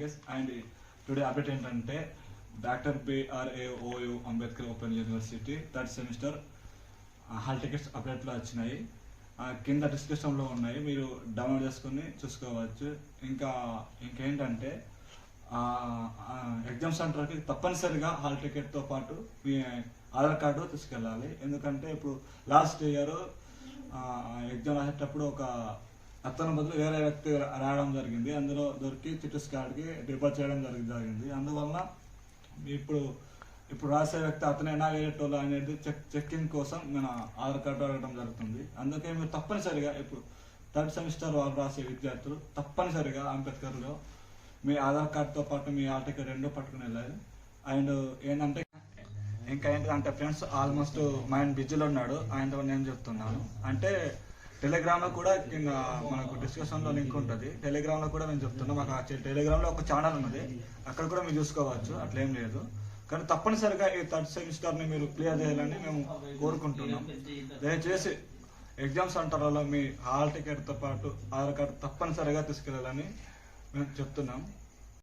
Nagesh. And today update ఏంటంటే doctor BRAOU Ambedkar open university third semester hall tickets అప్డేట్లో వచ్చినాయి. కింద డిస్క్రిప్షన్లో ఉన్నాయి, మీరు డౌన్లోడ్ చేసుకుని చూసుకోవచ్చు. ఇంకేంటంటే ఎగ్జామ్ సెంటర్కి తప్పనిసరిగా హాల్ టికెట్తో పాటు మీ ఆధార్ కార్డు తీసుకెళ్ళాలి. ఎందుకంటే ఇప్పుడు లాస్ట్ ఇయర్ ఎగ్జామ్ రాసేటప్పుడు ఒక అతను బదులు వేరే వ్యక్తి రావడం జరిగింది. అందులో దొరికి చిట్టిస్ కార్డ్కి డిపాజిట్ చేయడం జరిగింది. అందువల్ల ఇప్పుడు రాసే వ్యక్తి అతనైనా వేరేటోళ్ళు అనేది చెక్కింగ్ కోసం మన ఆధార్ కార్డు అడగడం జరుగుతుంది. అందుకే మీరు తప్పనిసరిగా ఇప్పుడు థర్డ్ సెమిస్టర్ వాళ్ళు రాసే విద్యార్థులు తప్పనిసరిగా అంబేద్కర్లో మీ ఆధార్ కార్డుతో పాటు మీ హాల్ టికెట్ రెండూ పట్టుకుని వెళ్ళాలి. అండ్ ఏంటంటే ఫ్రెండ్స్ ఆల్మోస్ట్ మైండ్ బిజీలో ఉన్నాడు, ఆయనతో నేను చెప్తున్నాను. అంటే టెలిగ్రామ్లో కూడా కింద మనకు డిస్కషన్లో లింక్ ఉంటుంది, టెలిగ్రామ్లో కూడా మేము చెప్తున్నాం. మాకు టెలిగ్రామ్లో ఒక ఛానల్ ఉన్నది, అక్కడ కూడా మీరు చూసుకోవచ్చు, అట్లేం లేదు. కానీ తప్పనిసరిగా ఈ థర్డ్ సెమిస్టర్ని మీరు క్లియర్ చేయాలని మేము కోరుకుంటున్నాం. దయచేసి ఎగ్జామ్ సెంటర్లలో మీ హాల్ టికెట్తో పాటు ఆధార్ కార్డు తప్పనిసరిగా తీసుకెళ్ళాలని మేము చెప్తున్నాం.